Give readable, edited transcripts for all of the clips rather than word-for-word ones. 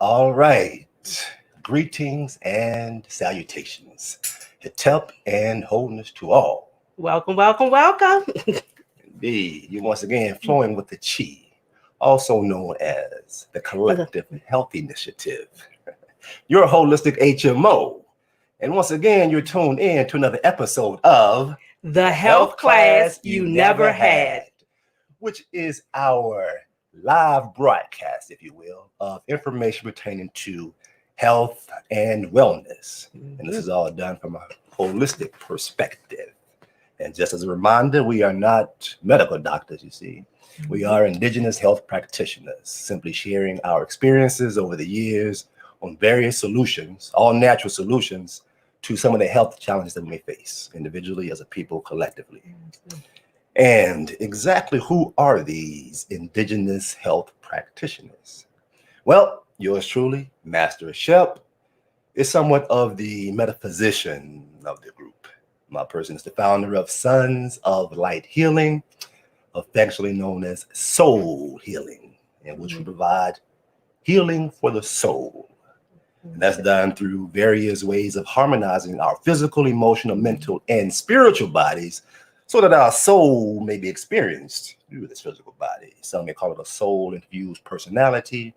All right. Greetings and salutations. Hetep and wholeness to all. Welcome, welcome, welcome. Indeed, you once again flowing with the chi, also known as the Collective Health Initiative. You're a holistic HMO. And once again, you're tuned in to another episode of The Health Class You Never Had, which is our live broadcast, if you will, of information pertaining to health and wellness. And this is all done from a holistic perspective. And just as a reminder, we are not medical doctors, you see. We are indigenous health practitioners, simply sharing our experiences over the years on various solutions, all natural solutions, to some of the health challenges that we may face individually, as a people, collectively. And exactly who are these indigenous health practitioners? Well, yours truly, Master Shep, is somewhat of the metaphysician of the group. My person is the founder of Sons of Light Healing, affectionately known as Soul Healing, in which we provide healing for the soul. And that's done through various ways of harmonizing our physical, emotional, mental, and spiritual bodies so that our soul may be experienced through this physical body. Some may call it a soul-infused personality,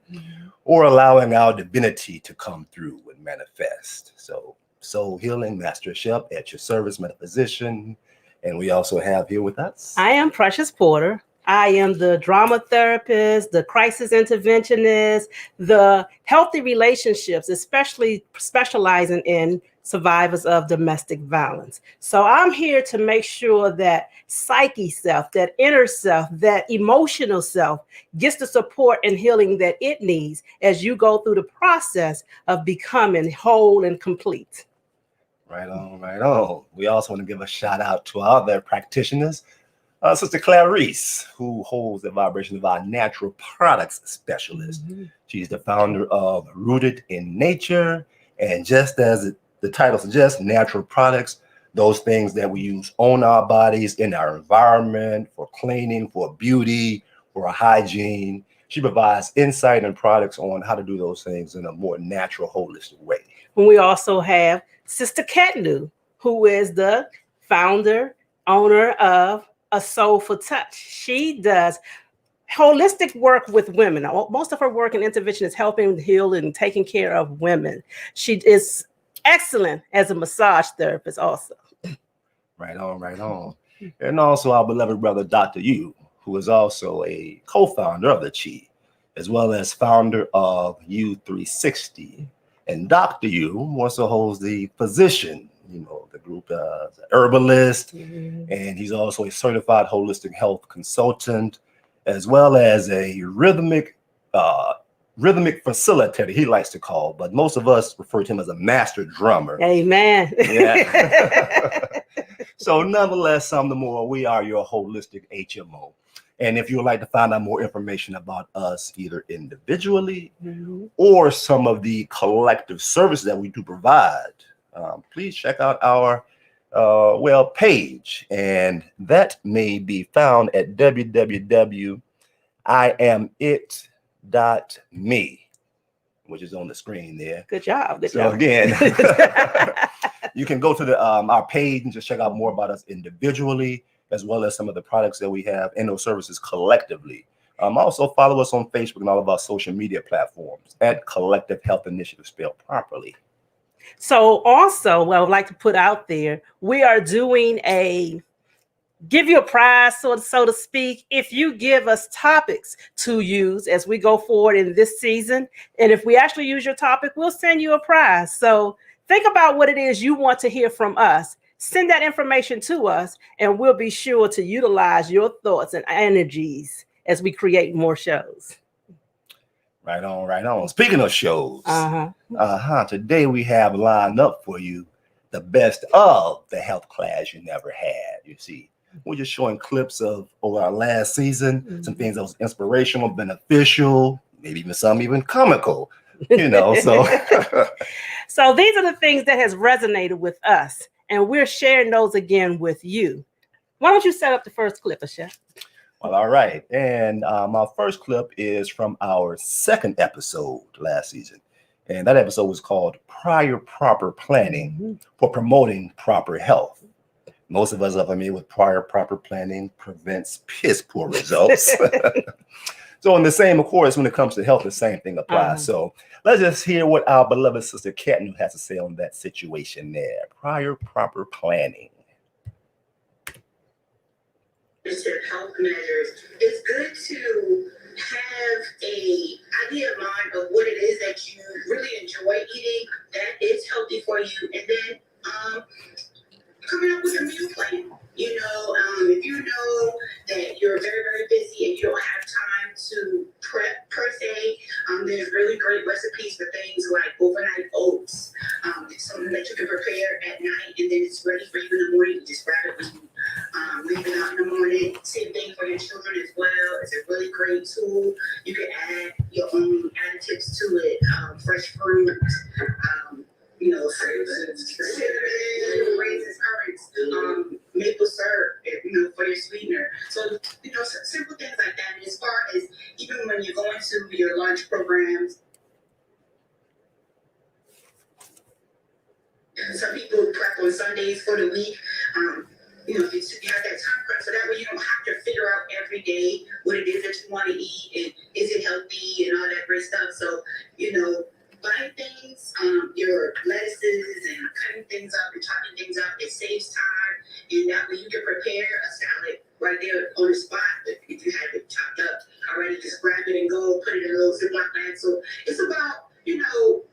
or allowing our divinity to come through and manifest. So Soul Healing, Master Shep, at your service, metaphysician. And we also have here with us. I am Precious Porter. I am the drama therapist, the crisis interventionist, the healthy relationships, especially specializing in survivors of domestic violence. So I'm here to make sure that psyche self, that inner self, that emotional self gets the support and healing that it needs as you go through the process of becoming whole and complete. Right on, right on. We also want to give a shout out to our other practitioners. Sister Clarice, who holds the vibration of our natural products specialist. She's the founder of Rooted in Nature. And just as the title suggests, natural products, those things that we use on our bodies, in our environment, for cleaning, for beauty, for hygiene. She provides insight and products on how to do those things in a more natural, holistic way. And we also have Sister Ketnu, who is the founder, owner of A Soulful Touch. She does holistic work with women. Most of her work and intervention is helping heal and taking care of women. She is excellent as a massage therapist also. Right on, right on. And also our beloved brother, Dr. Yu, who is also a co-founder of the Chi, as well as founder of U360. And Dr. Yu also holds the physician, the group herbalist, and he's also a certified holistic health consultant, as well as a rhythmic facilitator, he likes to call, but most of us refer to him as a master drummer. Amen. Yeah. So nonetheless, some the more, we are your holistic HMO. And if you would like to find out more information about us, either individually or some of the collective services that we do provide, please check out our page. And that may be found at www.iamit.me, which is on the screen there. Good job. Good so job. Again, you can go to the our page and just check out more about us individually, as well as some of the products that we have and those services collectively. Also follow us on Facebook and all of our social media platforms at Collective Health Initiative, spelled properly. So also, what I would like to put out there, we are doing give you a prize, so to speak, if you give us topics to use as we go forward in this season. And if we actually use your topic, we'll send you a prize. So think about what it is you want to hear from us. Send that information to us, and we'll be sure to utilize your thoughts and energies as we create more shows. Right on, right on. Speaking of shows, today we have lined up for you the best of the health class you never had. You see, we're just showing clips of over our last season, some things that was inspirational, beneficial, maybe even comical, so. So these are the things that has resonated with us, and we're sharing those again with you. Why don't you set up the first clip, Asha? Well, all right. And our first clip is from our second episode last season. And that episode was called Prior Proper Planning for Promoting Proper Health. Most of us are familiar with prior proper planning prevents piss poor results. So, in the same, of course, when it comes to health, the same thing applies. So, let's just hear what our beloved sister Catton has to say on that situation there. Prior proper planning. Health measures, it's good to have a idea in mind of what it is that you really enjoy eating that is healthy for you, and then coming up with a meal plan. If you know that you're very, very busy and you don't have time to prep per se, there's really great recipes for things like overnight oats. It's something that you can prepare at night and then it's ready for you in the morning. You just grab it when you leave it out in the morning. Same thing for your children as well. It's a really great tool. You can add your own additives to it, fresh fruit. Cinnamon, raisins, currants, maple syrup, for your sweetener. So, simple things like that. And as far as even when you're going to your lunch programs, some people prep on Sundays for the week. You have that time prep, so that way you don't have to figure out every day what it is that you want to eat and is it healthy and all that great stuff. So, buying things, your lettuces and cutting things up and chopping things up, it saves time, and that way you can prepare a salad right there on the spot. If you have it chopped up already, just grab it and go, put it in a little Ziploc bag. So it's about,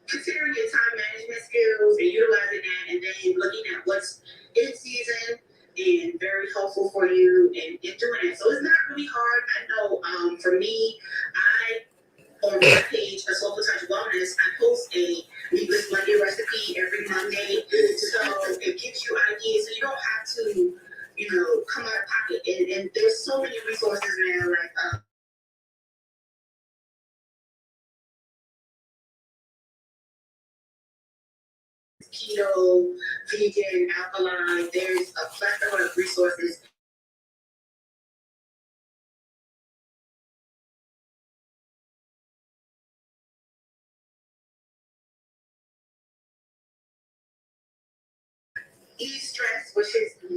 considering your time management skills and utilizing that, and then looking at what's in season and very helpful for you and doing that. So it's not really hard. I know for me, on my page, A Soulful Touch Wellness, I post a Meatless Monday recipe every Monday. So it gives you ideas. So you don't have to, come out of pocket. And there's so many resources now, like keto, vegan, alkaline. There's a plethora of resources. Ease stress, which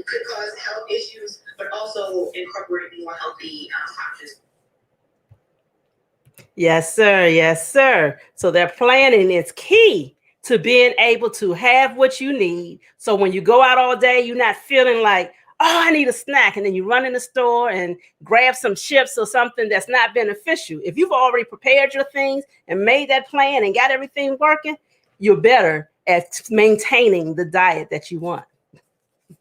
could cause health issues, but also incorporate more healthy options. Yes, sir. Yes, sir. So their planning is key to being able to have what you need. So when you go out all day, you're not feeling like, oh, I need a snack. And then you run in the store and grab some chips or something that's not beneficial. If you've already prepared your things and made that plan and got everything working, you're better at maintaining the diet that you want.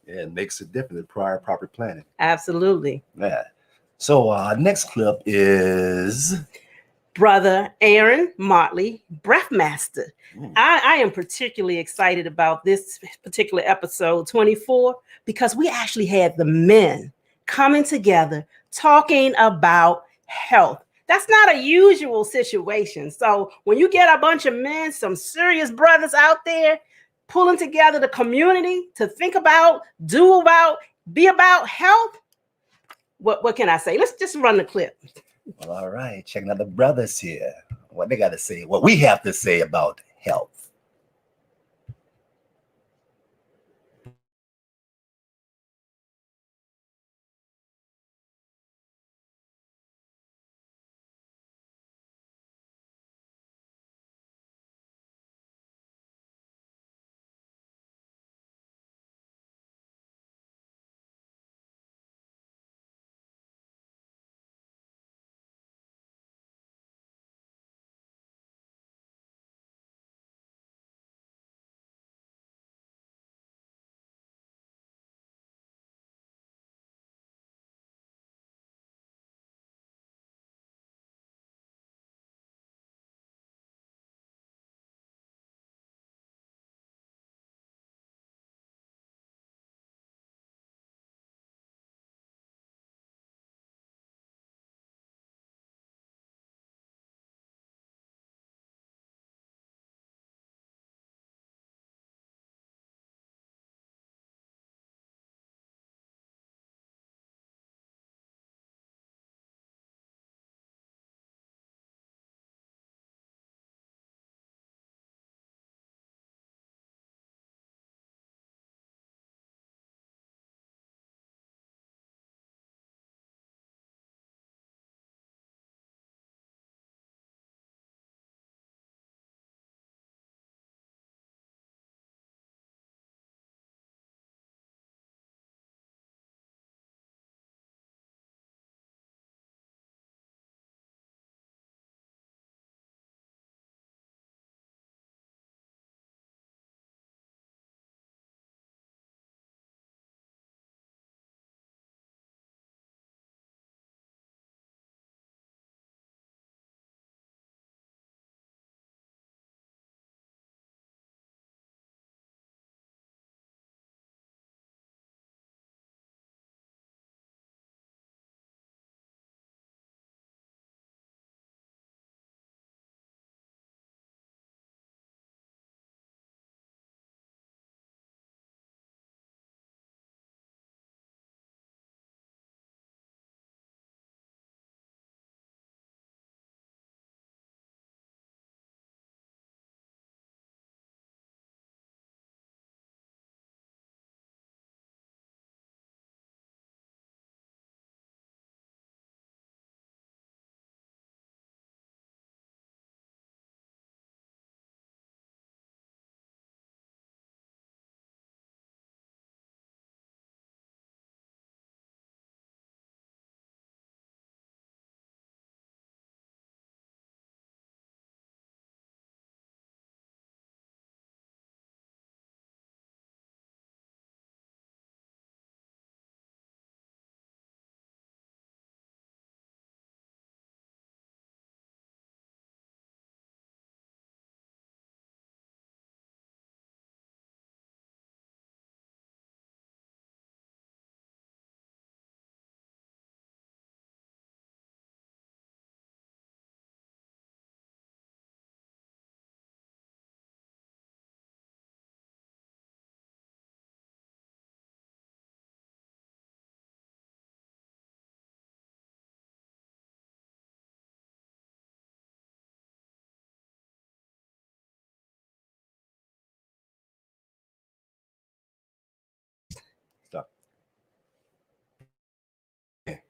Yeah, it makes a difference. Prior proper planning. Absolutely. Yeah. So next clip is Brother Aaron Motley, Breathmaster. I am particularly excited about this particular episode 24 because we actually had the men coming together talking about health. That's not a usual situation. So when you get a bunch of men, some serious brothers out there pulling together the community to think about, do about, be about health, what can I say? Let's just run the clip. Well, all right. Checking out the brothers here. What they got to say, what we have to say about health.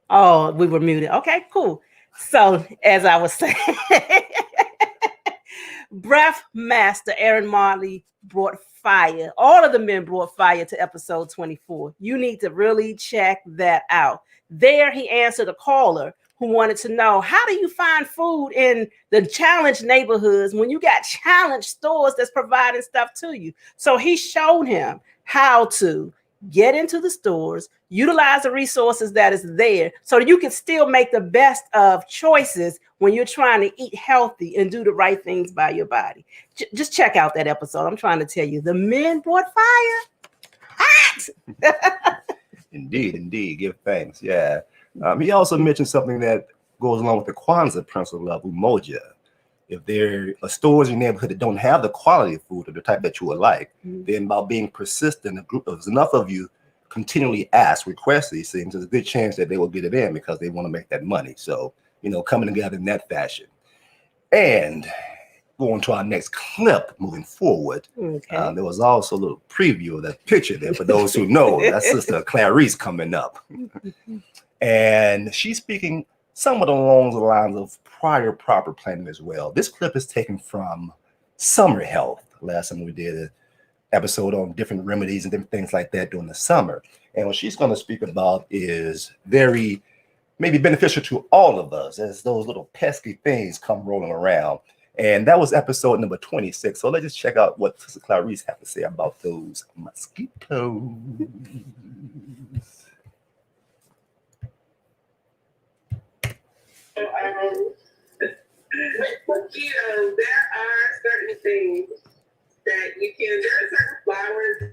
Oh, we were muted. Okay, cool. So, as I was saying, Breath Master Aaron Marley brought fire. All of the men brought fire to episode 24. You need to really check that out. There, he answered a caller who wanted to know, how do you find food in the challenged neighborhoods when you got challenged stores that's providing stuff to you? So he showed him how to get into the stores, utilize the resources that is there so that you can still make the best of choices when you're trying to eat healthy and do the right things by your body. Just check out that episode. I'm trying to tell you, the men brought fire. Hot. Indeed. Give thanks. Yeah. He also mentioned something that goes along with the Kwanzaa principle of umoja. If there are stores in your neighborhood that don't have the quality of food or the type that you would like, then by being persistent, a group of enough of you continually request these things, there's a good chance that they will get it in because they want to make that money. So, coming together in that fashion. And going to our next clip moving forward. Okay. There was also a little preview of that picture there for those who know. That's Sister Clarice coming up. And she's speaking somewhat along the lines of prior proper planning as well. This clip is taken from Summer Health. Last time we did an episode on different remedies and different things like that during the summer. And what she's going to speak about is very maybe beneficial to all of us as those little pesky things come rolling around. And that was episode number 26. So let's just check out what Sister Clarice has to say about those mosquitoes. With mosquitoes, there are certain things that there are certain flowers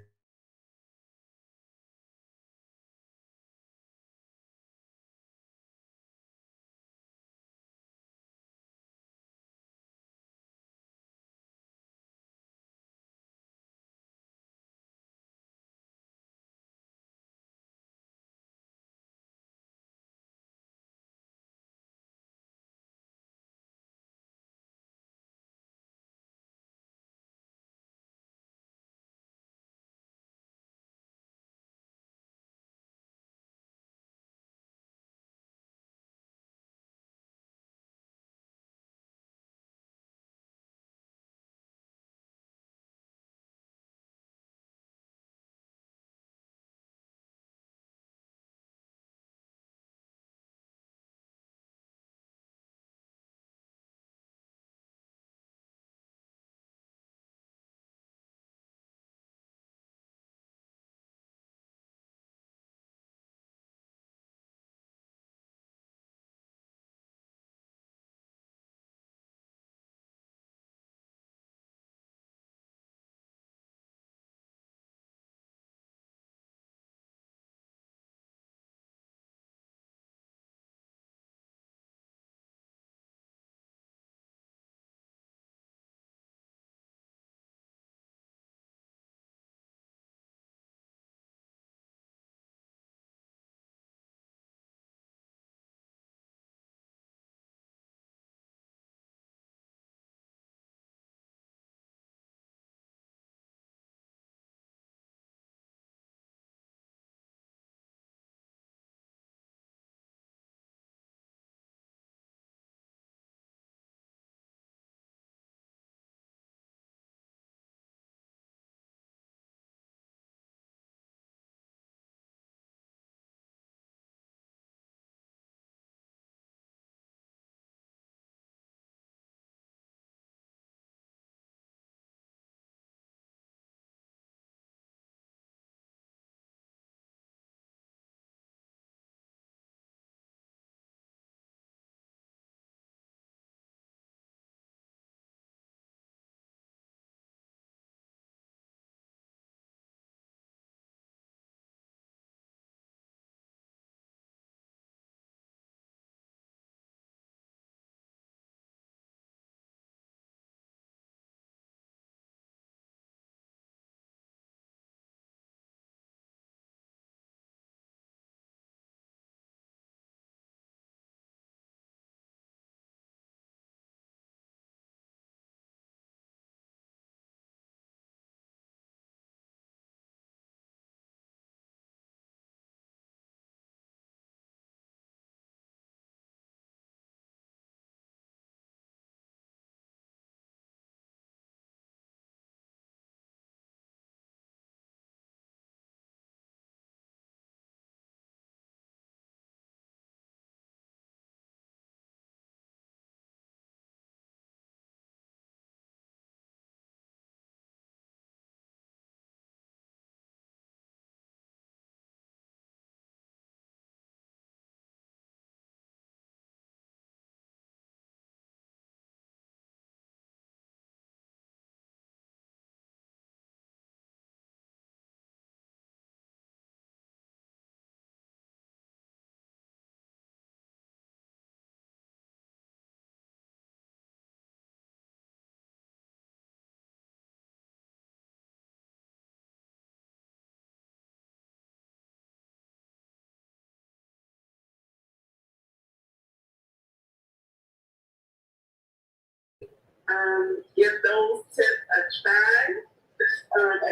Give those tips a try.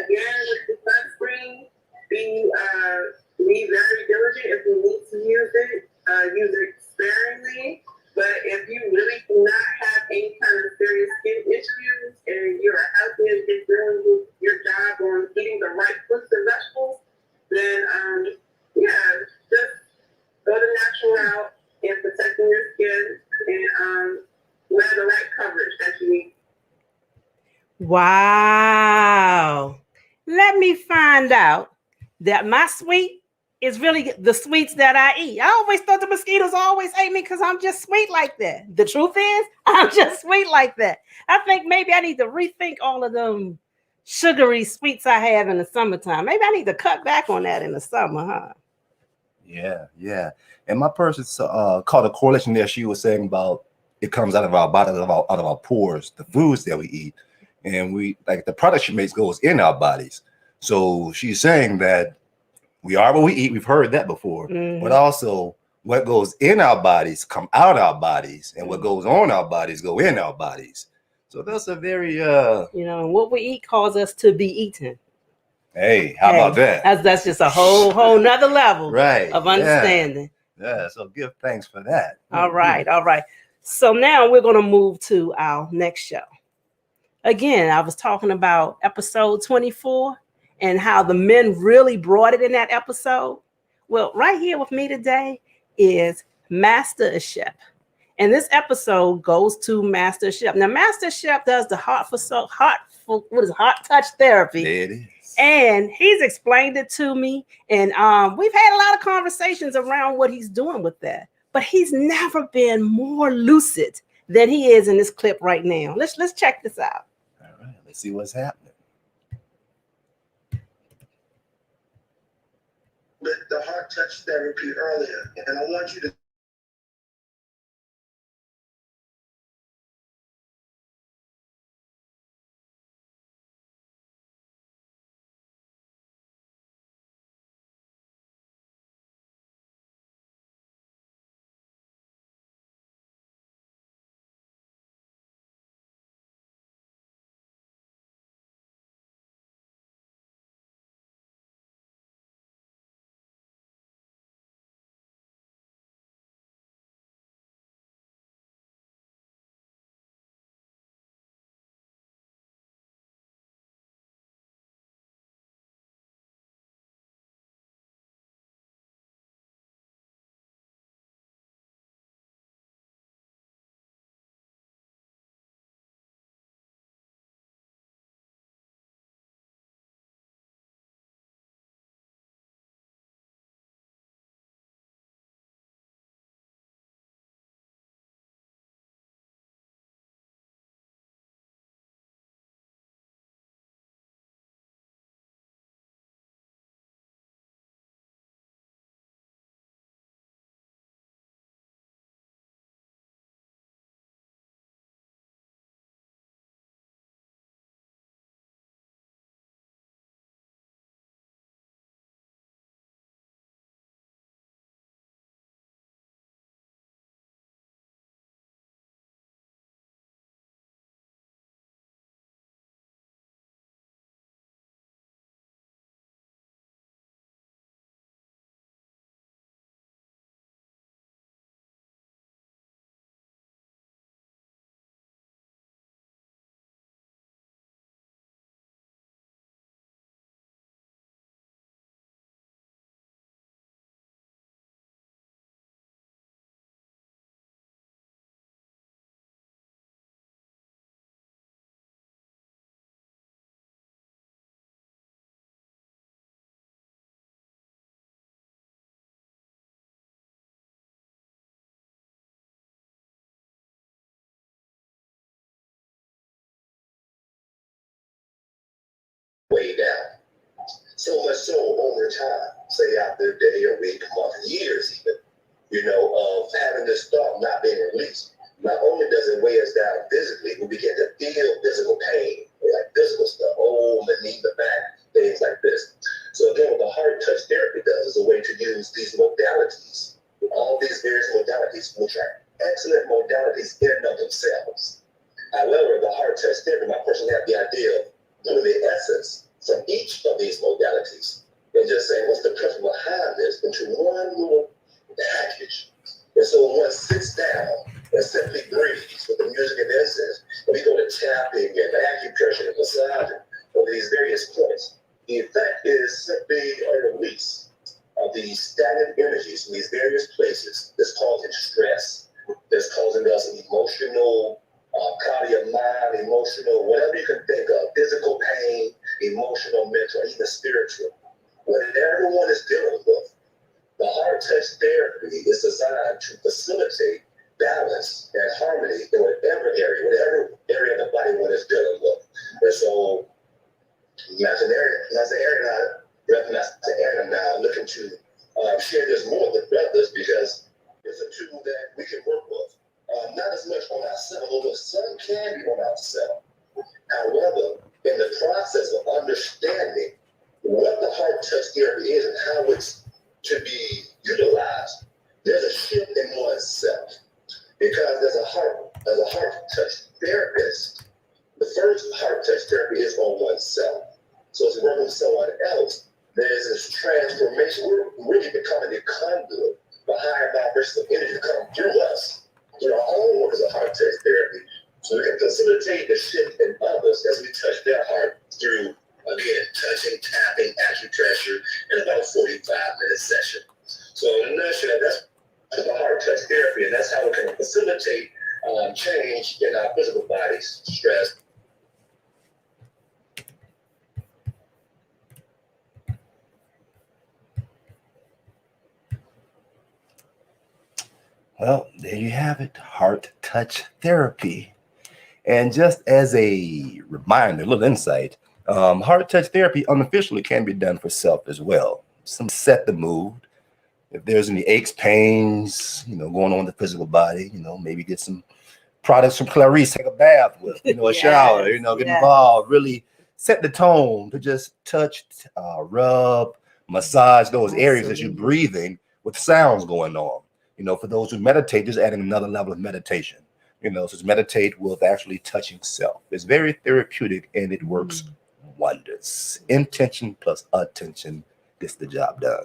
Again, with the sunscreen, be very diligent. If you need to use it sparingly. But if you really do not have any kind of serious skin issues and you're healthy and just doing your job on eating the right fruits and vegetables, then just go the natural route in protecting your skin and wear the right coverage that you need. Wow. Let me find out that my sweet is really the sweets that I eat. I always thought the mosquitoes always ate me because I'm just sweet like that. The truth is, I'm just sweet like that. I think maybe I need to rethink all of them sugary sweets I have in the summertime. Maybe I need to cut back on that in the summer, huh? Yeah. And my person caught a correlation there. She was saying about it comes out of our body, out of our pores, the foods that we eat, and we like the product she makes goes in our bodies. So she's saying that we are what we eat. We've heard that before, but also what goes in our bodies come out our bodies, and what goes on our bodies go in our bodies. So that's a very what we eat causes us to be eaten. Hey, how about that? That's just a whole nother level of understanding. Yeah, so give thanks for that. All right. So now we're going to move to our next show. Again, I was talking about episode 24 and how the men really brought it in that episode. Well, right here with me today is Master Chef. And this episode goes to Master Chef. Now, Master Chef does the heart touch therapy. There it is. And he's explained it to me. And we've had a lot of conversations around what he's doing with that. But he's never been more lucid than he is in this clip right now. Let's check this out. All right, let's see what's happening. With the heart touch therapy earlier, and I want you to way down. So much so over time, say after a day, a week, a month, years even, of having this thought not being released. Not only does it weigh us down physically, we begin to feel physical pain, like physical stuff, the knee, the back, things like this. So again, what the heart touch therapy does is a way to use these modalities, all these various modalities, which are excellent modalities in and of themselves, However, the heart touch therapy, my person had the idea of putting the essence from each of these modalities and just saying, what's the principle behind this into one little package. And so when one sits down and simply breathes with the music and incense, and we go to tapping and acupressure and massaging over these various points, the effect is simply a release of these stagnant energies from these various places that's causing stress, that's causing us emotional, cloudy of mind, emotional, whatever you can think of, physical pain, emotional, mental, even spiritual. Whatever one is dealing with, the heart touch therapy is designed to facilitate balance and harmony in whatever area of the body one is dealing with. And so, Master Aaron and I are looking to share this more with brothers because it's a tool that we can work with. Not as much on ourselves, although some can be on ourselves. However, in the process of understanding what the heart touch therapy is and how it's to be utilized, there's a shift in oneself. Because as a heart touch therapist, the first heart touch therapy is on oneself. So as working with someone else, there's this transformation. We're really becoming a conduit for higher vibrations of energy to come through us, through our own work as a heart touch therapy. So we can facilitate the shift in others as we touch their heart through, again, touching, tapping, acupressure in about a 45-minute session. So in a nutshell, that's the heart touch therapy, and that's how we can facilitate change in our physical bodies, stress. Well, there you have it, heart touch therapy. And just as a reminder, a little insight, heart touch therapy unofficially can be done for self as well. Some set the mood. If there's any aches, pains, going on in the physical body, maybe get some products from Clarice, take a bath with, a shower, get involved, really set the tone to just touch, rub, massage those areas as you're breathing with sounds going on. For those who meditate, just adding another level of meditation. So it's meditate with actually touching self. It's very therapeutic and it works wonders. Intention plus attention gets the job done.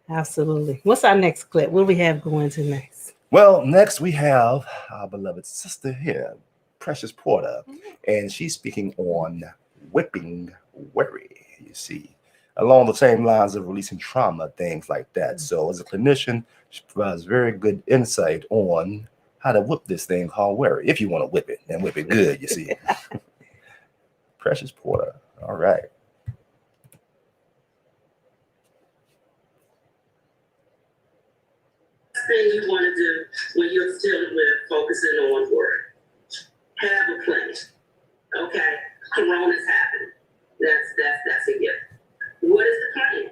Absolutely. What's our next clip? What do we have going to next? Well, next we have our beloved sister here, Precious Porter, and she's speaking on whipping worry, you see, along the same lines of releasing trauma, things like that. So as a clinician, she provides very good insight on how to whip this thing called worry, if you want to whip it, and whip it good, you see. Precious Porter, all right. Thing you want to do when you're dealing with focusing on work. Have a plan. Okay, Corona's happening. That's a gift. What is the plan?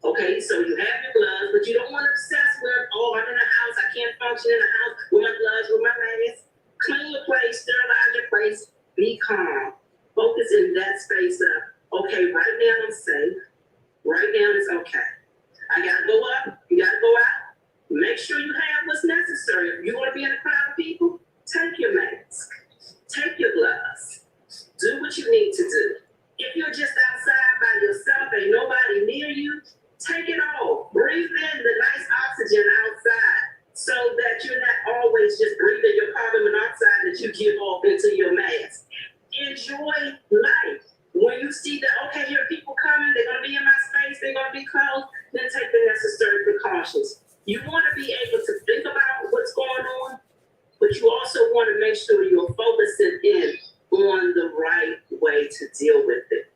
Okay, so you have your gloves, but you don't want to obsess with, I'm in the house, I can't function in the house with my gloves, with my mask. Clean your place, sterilize your place, be calm. Focus in that space of, okay, right now I'm safe. Right now it's okay. I gotta go up, you gotta go out. Make sure you have what's necessary. If you want to be in a crowd of people, take your mask, take your gloves, do what you need to do. If you're just outside by yourself, ain't nobody near you, take it off. Breathe in the nice oxygen outside so that you're not always just breathing your carbon monoxide that you give off into your mask. Enjoy life. When you see that, okay, here are people coming, they're going to be in my space, they're going to be close, then take the necessary precautions. You want to be able to think about what's going on, but you also want to make sure you're focusing in on the right way to deal with it.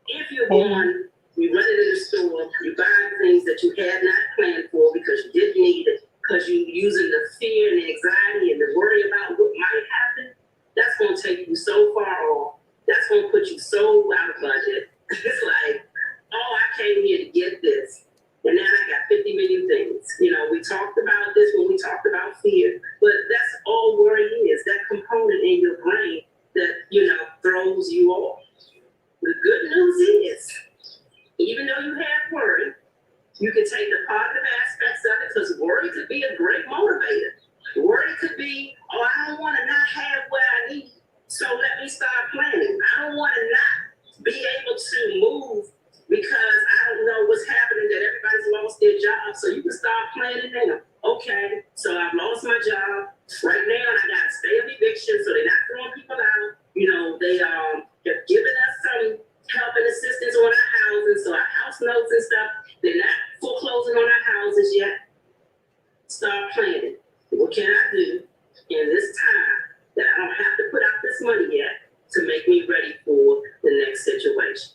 If you're going, you're running in the store, you're buying things that you had not planned for because you didn't need it, because you're using the fear and the anxiety and the worry about what might happen, that's going to take you so far off. That's going to put you so out of budget. It's like, I came here to get this. And now I got 50 million things. We talked about this when we talked about fear, but that's all worry is, that component in your brain that, throws you off. The good news is, even though you have worry, you can take the positive aspects of it, because worry could be a great motivator. Worry could be, I don't want to not have what I need. So let me start planning. I don't want to not be able to move because I don't know what's happening, that everybody's lost their job. So you can start planning now. Okay, so I've lost my job. Right now, I got a stay of eviction, so they're not throwing people out. They have given us some help and assistance on our houses, so our house notes and stuff. They're not foreclosing on our houses yet. Start planning. What can I do in this time that I don't have to put out this money yet to make me ready for the next situation?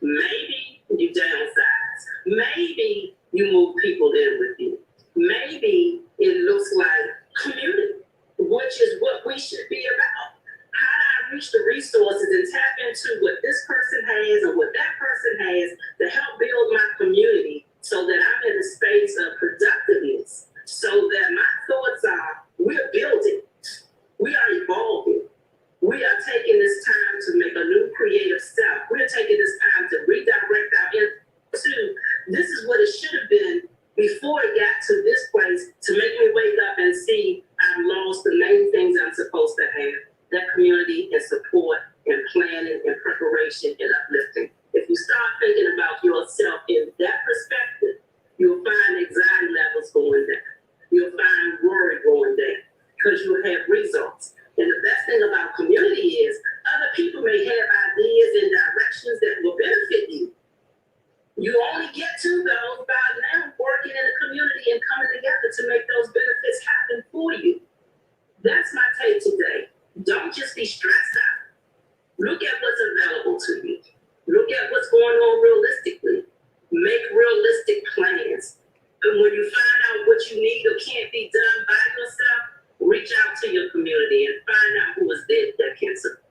Maybe you downsize. Maybe you move people in with you. Maybe it looks like community, which is what we should be about. How do I reach the resources and tap into what this person has and what that person has to help build my community so that I'm in a space of productiveness, so that my thoughts are, we're building, we are evolving. We are taking this time to make a new creative self. We're taking this time to redirect our into, this is what it should have been before it got to this place, to make me wake up and see I've lost the main things I'm supposed to have. That community and support and planning and preparation and uplifting. If you start thinking about yourself in that perspective, you'll find anxiety levels going down. You'll find worry going down because you'll have results. And the best thing about community is other people may have ideas and directions that will benefit you. You only get to those by now working in the community and coming together to make those benefits happen for you. That's my take today. Don't just be stressed out. Look at what's available to you. Look at what's going on realistically. Make realistic plans. And when you find out what you need or can't be done by yourself, reach out to your community and find out who is there that can support.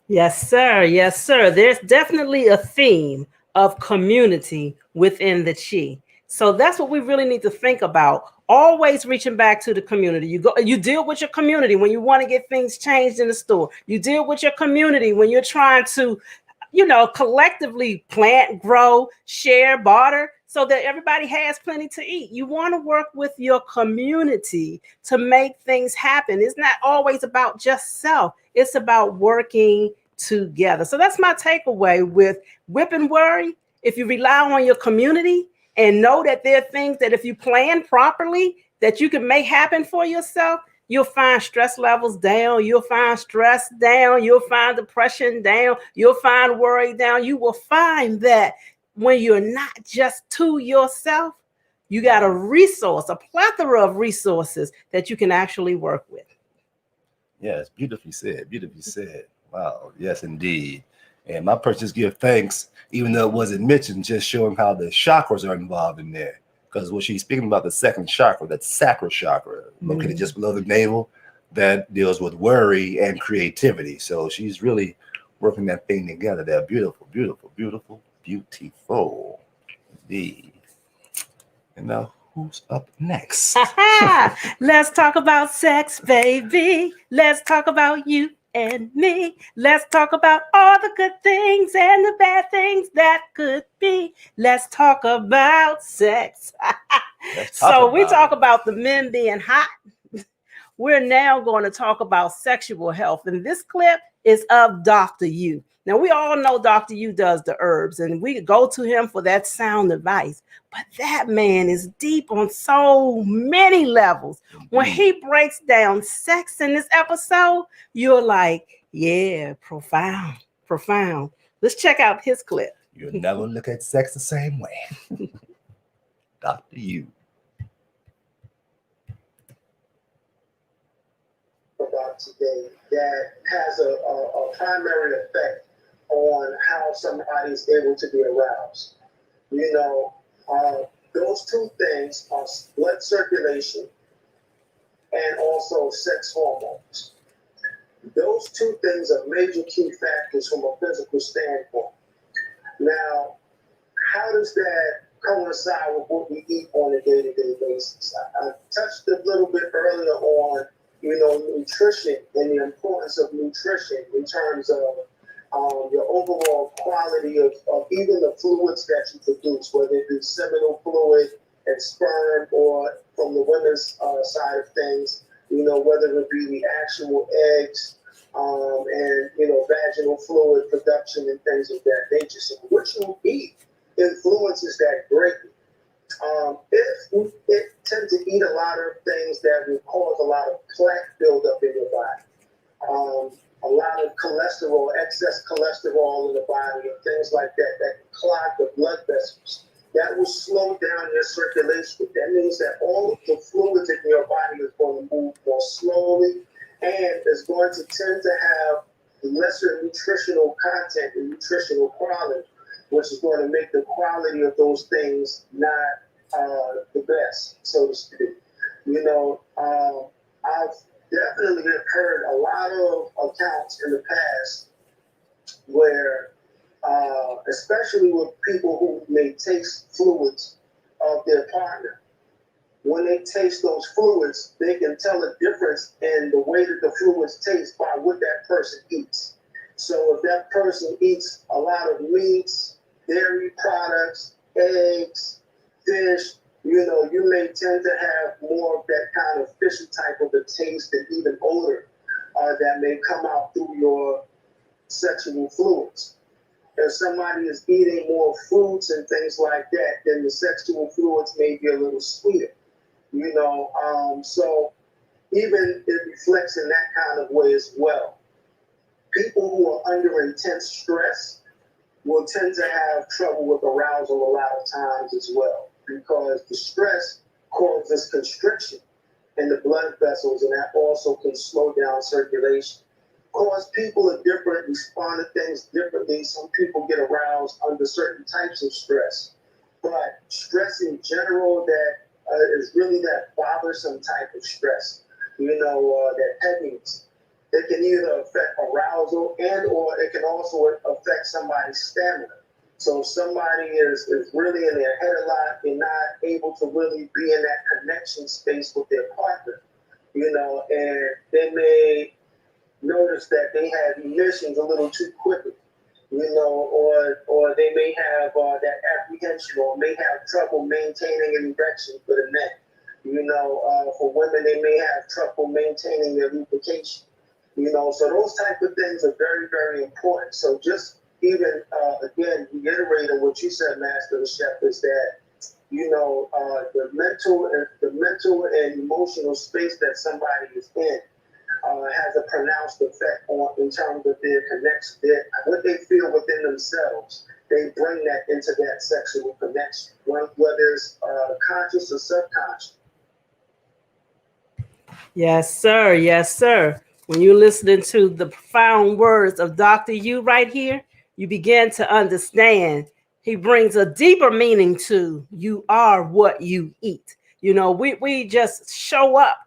Yes, sir. Yes, sir. There's definitely a theme of community within the Chi. So that's what we really need to think about. Always reaching back to the community. You deal with your community when you want to get things changed in the store. You deal with your community when you're trying to, collectively plant, grow, share, barter, so that everybody has plenty to eat. You want to work with your community to make things happen. It's not always about just self. It's about working together. So that's my takeaway with Whip and Worry. If you rely on your community and know that there are things that if you plan properly that you can make happen for yourself, you'll find stress levels down. You'll find stress down. You'll find depression down. You'll find worry down. You will find that when you're not just to yourself, you got a plethora of resources that you can actually work with. Yes, beautifully said. Beautifully said. Wow. Yes, indeed. And my purchase give thanks, even though it wasn't mentioned, just showing how the chakras are involved in there. Because when she's speaking about the second chakra, that sacral chakra, located just below the navel, that deals with worry and creativity. So she's really working that thing together. They're beautiful, beautiful, beautiful, beautiful. Indeed. And now, who's up next? Let's talk about sex, baby. Let's talk about you and me. Let's talk about all the good things and the bad things that could be. Let's talk about sex. We talk about the men being hot. We're now going to talk about sexual health. And this clip is of Dr. U. Now, we all know Dr. U does the herbs, and we go to him for that sound advice. But that man is deep on so many levels. When he breaks down sex in this episode, you're like, yeah, profound, profound. Let's check out his clip. You'll never look at sex the same way. Dr. U. About today that has a primary effect on how somebody is able to be aroused. Those two things are blood circulation and also sex hormones. Those two things are major key factors from a physical standpoint. Now, how does that coincide with what we eat on a day-to-day basis? I touched a little bit earlier on nutrition and the importance of nutrition in terms of your overall quality of even the fluids that you produce, whether it be seminal fluid and sperm, or from the women's side of things, whether it be the actual eggs and vaginal fluid production and things of that nature. So what you eat influences that greatly. If you tend to eat a lot of things that will cause a lot of plaque buildup in your body, a lot of cholesterol, excess cholesterol in the body, and things like that, that can clog the blood vessels. That will slow down your circulation. That means that all of the fluids in your body is going to move more slowly and is going to tend to have lesser nutritional content and nutritional quality, which is going to make the quality of those things not the best, so to speak. I've definitely heard a lot of accounts in the past where, especially with people who may taste fluids of their partner, when they taste those fluids, they can tell a difference in the way that the fluids taste by what that person eats. So if that person eats a lot of meats, dairy products, eggs, fish, you may tend to have more of that kind of fishy type of a taste and even odor that may come out through your sexual fluids. If somebody is eating more fruits and things like that, then the sexual fluids may be a little sweeter. So even it reflects in that kind of way as well. People who are under intense stress will tend to have trouble with arousal a lot of times as well, because the stress causes constriction in the blood vessels, and that also can slow down circulation. Of course, people are different, respond to things differently. Some people get aroused under certain types of stress, but stress in general that is really that bothersome type of stress, that heaviness. It can either affect arousal and or it can also affect somebody's stamina. So if somebody is really in their head a lot, they're not able to really be in that connection space with their partner, and they may notice that they have emissions a little too quickly, or they may have that apprehension or may have trouble maintaining an erection for the men. For women, they may have trouble maintaining their lubrication. So those type of things are very, very important. So just even, again, reiterating what you said, Master the Chef, is that, the mental and emotional space that somebody is in has a pronounced effect in terms of their connection, what they feel within themselves. They bring that into that sexual connection, whether it's conscious or subconscious. Yes, sir. Yes, sir. When you're listening to the profound words of Dr. U right here, you begin to understand. He brings a deeper meaning to you are what you eat. We just show up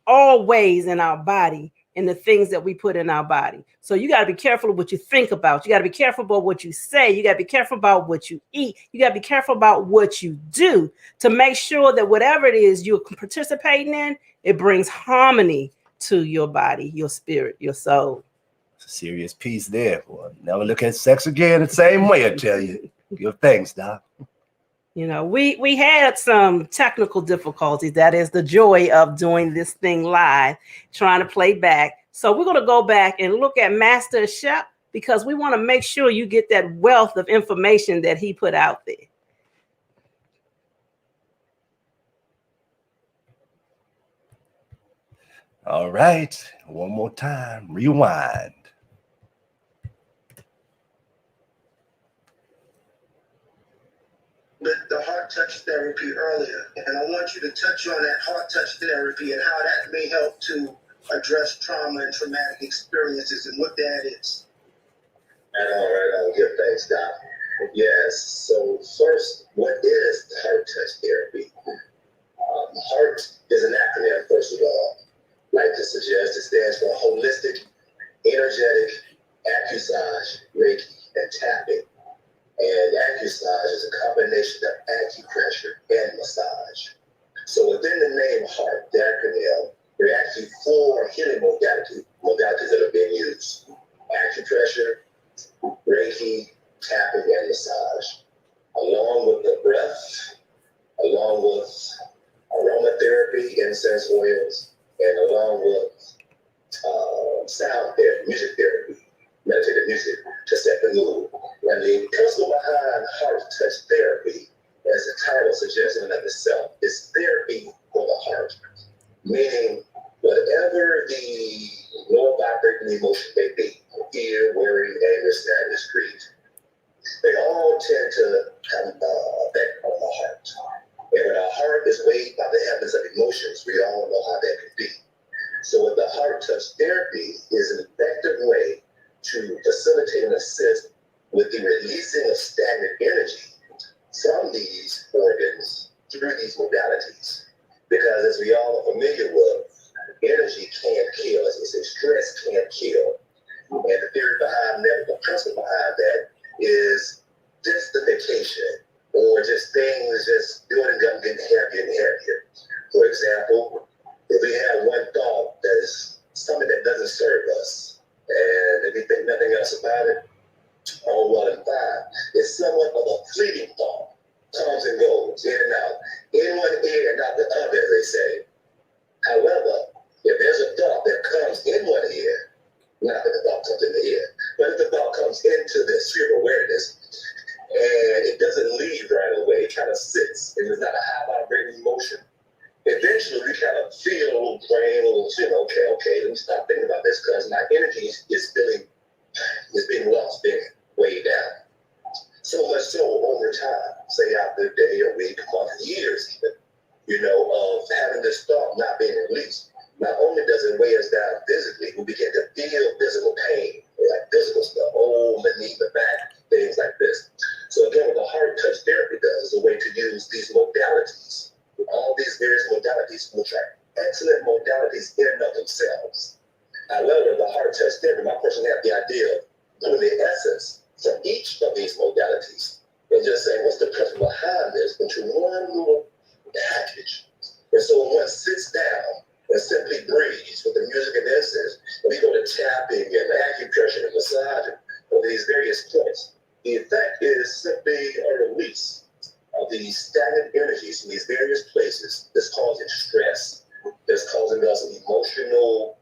always in our body and the things that we put in our body. So you got to be careful of what you think about. You got to be careful about what you say. You got to be careful about what you eat. You got to be careful about what you do to make sure that whatever it is you're participating in, it brings harmony to your body, your spirit, your soul. It's a serious piece there. Boy. Never look at sex again the same way, I tell you. Give thanks, Doc. We had some technical difficulties. That is the joy of doing this thing live, trying to play back. So we're going to go back and look at Master Chef because we want to make sure you get that wealth of information that he put out there. All right. One more time. Rewind. The heart touch therapy earlier, and I want you to touch on that heart touch therapy and how that may help to address trauma and traumatic experiences and what that is. All right, I'll give thanks, Doc. Yes, so first, what is the heart touch therapy? HEART is an acronym, first of all. Like to suggest, it stands for Holistic, Energetic, Accumassage, Reiki, and Tapping. And acumassage is a combination of acupressure and massage. So within the name HEART, the acronym, there are actually 4 healing modalities that have been used. Acupressure, Reiki, tapping, and massage. Along with the breath, along with aromatherapy, incense oils, and along with sound therapy, in and of itself is therapy for the heart, meaning whatever the low vibrating emotion may be, fear, worry, anger, sadness, grief, they all tend to have an effect on the heart. And when our heart is weighed by the heavens of emotions, we all know how that can be. So with the heart touch therapy is an effective way to facilitate and assist with the releasing of stagnant energy from these organs through these modalities. Because as we all are familiar with, energy can't kill. As we say, stress can't kill. And the theory behind that, the principle behind that is justification, or just things just doing and getting heavier and heavier. For example, if we have one thought that is something that doesn't serve us, and if we think nothing else about it, all well and fine, it's somewhat of a fleeting thought. Comes and goes, in and out. In one ear and out the other, as they say. However, if there's a thought that comes in one ear, not that the thought comes in the ear, but if the thought comes into the sphere of awareness, and it doesn't leave right away, it kind of sits, and it's not a high vibrating emotion, eventually we kind of feel a little brain, a little, okay, let me stop thinking about this, because my energy is being lost, being weighed down. So much so over time, say after a day, a week, a month, years even, of having this thought not being released. Not only does it weigh us down physically, we begin to feel physical pain, like physical stuff, my knee, my back, things like this. So again, what the heart touch therapy does is a way to use these modalities, all these various modalities, which are excellent modalities in and of themselves. However, the heart touch therapy, my person have the idea of putting the essence from each of these modalities and just saying, what's the principle behind this into one little package. And so when one sits down and simply breathes with the music and incense, and we go to tapping and acupressure and massaging over these various points, the effect is simply a release of these stagnant energies in these various places that's causing stress, that's causing us an emotional,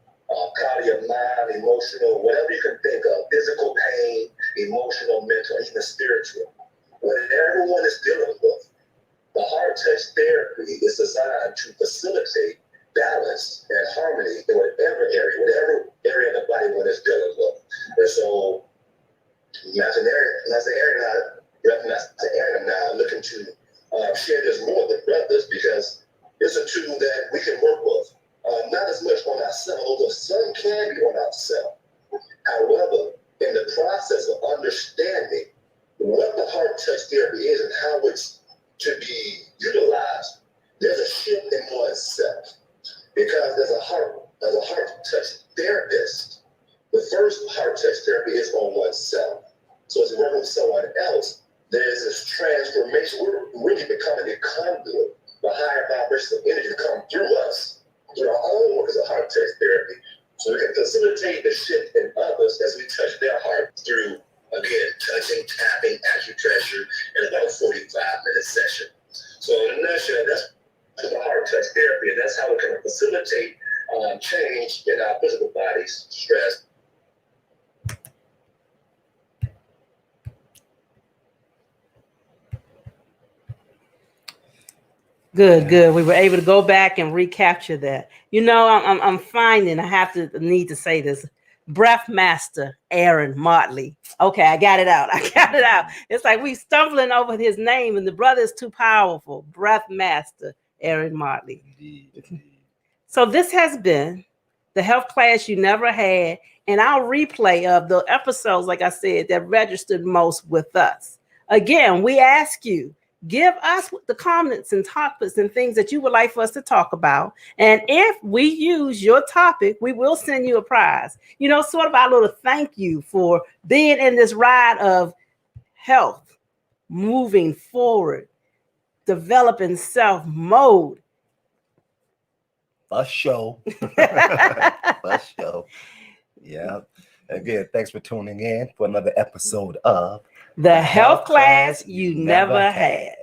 cloudy of mind, emotional, whatever you can think of, physical pain, emotional, mental, even spiritual. Whatever one is dealing with, the heart touch therapy is designed to facilitate balance and harmony in whatever area of the body one is dealing with. And so, Master Aaron and I are looking to share this more with brothers, because it's a tool that we can work with. Not as much on ourselves, although some can be on ourselves. However, in the process of understanding what the heart touch therapy is and how it's to be utilized, there's a shift in oneself. Because as a heart touch therapist, the first heart touch therapy is on oneself. So as working with someone else, there's this transformation. We're really becoming a conduit, the higher vibration of energy to come through us, through our own work as a heart touch therapy. So we can facilitate the shift in others as we touch their heart through, again, touching, tapping, acupressure in about a 45-minute session. So in a nutshell, that's the heart touch therapy, and that's how we can facilitate change in our physical bodies, stress. Good. We were able to go back and recapture that. I'm finding I need to say this. Breath Master Aaron Motley. Okay, I got it out. It's like we stumbling over his name, and the brother is too powerful. Breath Master Aaron Motley. Indeed. So this has been the health class you never had, and our replay of the episodes, like I said, that registered most with us. Again, we ask you, give us the comments and topics and things that you would like for us to talk about. And if we use your topic, we will send you a prize. Sort of our little thank you for being in this ride of health, moving forward, developing self mode. For sure. Yeah. Again, thanks for tuning in for another episode of The Health Class You Never Had.